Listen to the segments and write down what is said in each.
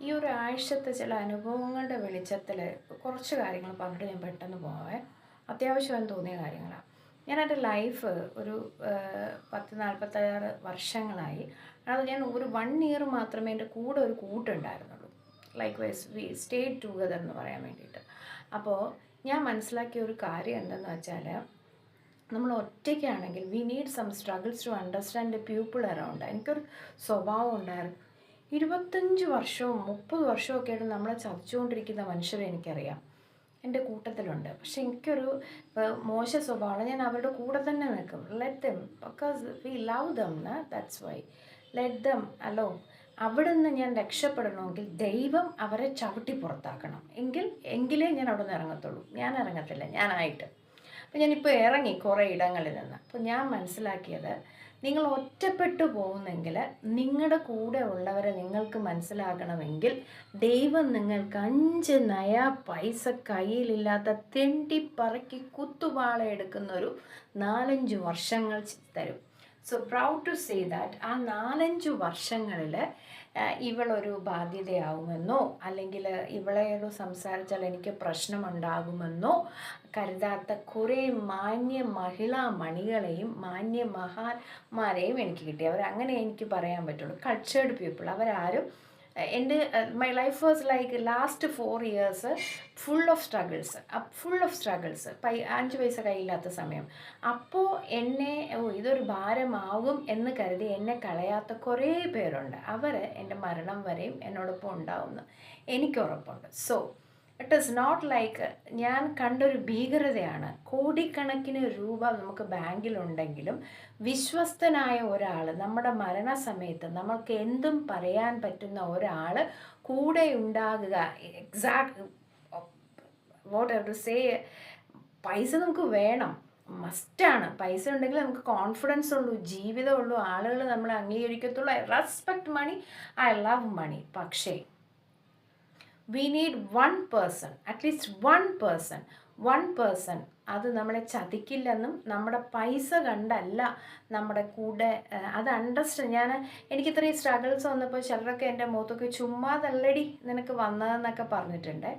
ഈ ഒരു ആഴ്ചത്തെ ചില അനുഭവങ്ങളുടെ വെളിച്ചത്തിൽ കുറച്ച് കാര്യങ്ങൾ പറഞ്ഞിട്ട് ഞാൻ പെട്ടെന്ന് പോവേ. അത്യാവശ്യമെന്ന് തോന്നിയ കാര്യങ്ങളാണ്. ഞാനെൻ്റെ ലൈഫ് ഒരു 46 വർഷങ്ങളായി. അത് ഞാൻ ഒരു 1 ഇയർ മാത്രമേ എൻ്റെ കൂടെ ഒരു കൂട്ടുണ്ടായിരുന്നുള്ളൂ. Likewise we stayed together എന്ന് പറയാൻ വേണ്ടിയിട്ട്. അപ്പോൾ ഞാൻ മനസ്സിലാക്കിയ ഒരു കാര്യം എന്തെന്ന് വെച്ചാൽ, നമ്മൾ ഒറ്റയ്ക്കാണെങ്കിൽ we need some struggles to understand the people around. എനിക്കൊരു സ്വഭാവം ഉണ്ടായിരുന്നു. 25 വർഷവും 30 വർഷമൊക്കെ ആയിട്ട് നമ്മളെ ചതിച്ചുകൊണ്ടിരിക്കുന്ന മനുഷ്യരെ എനിക്കറിയാം, എൻ്റെ കൂട്ടത്തിലുണ്ട്. പക്ഷെ എനിക്കൊരു മോശ സ്വഭാവമാണ്. ഞാൻ അവരുടെ കൂടെ തന്നെ നിൽക്കും. Let them, because we love dum, that's why. Let them alone. അവിടെ നിന്ന് ഞാൻ രക്ഷപ്പെടണമെങ്കിൽ ദൈവം അവരെ ചവിട്ടി പുറത്താക്കണം. എങ്കിലേ ഞാൻ അവിടെ നിന്ന് ഇറങ്ങത്തുള്ളൂ. ഞാൻ ഇറങ്ങത്തില്ല ഞാനായിട്ട്. അപ്പോൾ ഞാനിപ്പോൾ ഇറങ്ങി കുറേ ഇടങ്ങളിൽ നിന്ന്. അപ്പോൾ ഞാൻ മനസ്സിലാക്കിയത്, നിങ്ങൾ ഒറ്റപ്പെട്ടു പോകുന്നെങ്കിൽ നിങ്ങളുടെ കൂടെ ഉള്ളവരെ നിങ്ങൾക്ക് മനസ്സിലാക്കണമെങ്കിൽ ദൈവം നിങ്ങൾക്ക് 5 നയാ പൈസ കയ്യിലില്ലാത്ത തെണ്ടിപ്പറക്കി കുത്തുവാള എടുക്കുന്നൊരു 4-5 വർഷങ്ങൾ തരും. So proud to say that ആ 4-5 വർഷങ്ങളിൽ ഇവളൊരു ബാധ്യതയാവുമെന്നോ അല്ലെങ്കിൽ ഇവളോട് സംസാരിച്ചാൽ എനിക്ക് പ്രശ്നമുണ്ടാകുമെന്നോ കരുതാത്ത കുറേ മാന്യ മഹിളാ മണികളെയും മാന്യ മഹാന്മാരെയും എനിക്ക് കിട്ടി. അവരങ്ങനെ എനിക്ക് പറയാൻ പറ്റുള്ളൂ. Cultured people. അവരാരും എൻ്റെ my life was like last 4 years full of struggles. 5 പൈസ കയ്യില്ലാത്ത സമയം. അപ്പോൾ എന്നെ ഇതൊരു ഭാരമാകും എന്ന് കരുതി എന്നെ കളയാത്ത കുറേ പേരുണ്ട്. അവർ എൻ്റെ മരണം വരെയും എന്നോടൊപ്പം ഉണ്ടാവുമെന്ന് എനിക്കുറപ്പുണ്ട്. So it is not like ഞാൻ കണ്ടൊരു ഭീകരതയാണ്. കോടിക്കണക്കിന് രൂപ നമുക്ക് ബാങ്കിലുണ്ടെങ്കിലും വിശ്വസ്തനായ ഒരാൾ നമ്മുടെ മരണസമയത്ത് നമ്മൾക്ക് എന്തും പറയാൻ പറ്റുന്ന ഒരാൾ കൂടെ ഉണ്ടാകുക. Exact what have to say. പൈസ നമുക്ക് വേണം, മസ്റ്റാണ്. പൈസ ഉണ്ടെങ്കിൽ നമുക്ക് കോൺഫിഡൻസ് ഉള്ളൂ, ജീവിതമുള്ളൂ, ആളുകൾ നമ്മളെ അംഗീകരിക്കത്തുള്ളൂ. I respect money, I love money. പക്ഷേ we need one person, at least one person അത് നമ്മളെ ചതിക്കില്ലെന്നും നമ്മുടെ പൈസ കണ്ടല്ല നമ്മുടെ കൂടെ അത് അണ്ടർസ്റ്റാൻഡ്. എനിക്ക് ഇത്രയും സ്ട്രഗിൾസ് വന്നപ്പോൾ ചിലരൊക്കെ എൻ്റെ മുഖത്തൊക്കെ ചുമ്മാതല്ലടി നിനക്ക് വന്നതെന്നൊക്കെ പറഞ്ഞിട്ടുണ്ട്.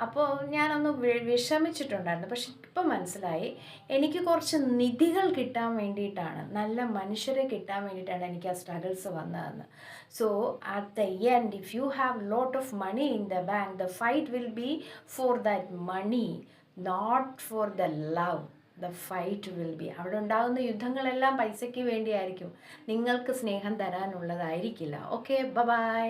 അപ്പോൾ ഞാനൊന്ന് വിഷമിച്ചിട്ടുണ്ടായിരുന്നു. പക്ഷെ ഇപ്പം മനസ്സിലായി, എനിക്ക് കുറച്ച് നിധികൾ കിട്ടാൻ വേണ്ടിയിട്ടാണ്, നല്ല മനുഷ്യരെ കിട്ടാൻ വേണ്ടിയിട്ടാണ് എനിക്ക് ആ സ്ട്രഗിൾസ് വന്നതെന്ന്. So at the end, if you have lot of money in the bank, the fight will be for that money, not for the love. The fight will be, അവിടെ ഉണ്ടാകുന്ന യുദ്ധങ്ങളെല്ലാം പൈസയ്ക്ക് വേണ്ടിയായിരിക്കും, നിങ്ങൾക്ക് സ്നേഹം തരാനുള്ളതായിരിക്കില്ല. Okay, by.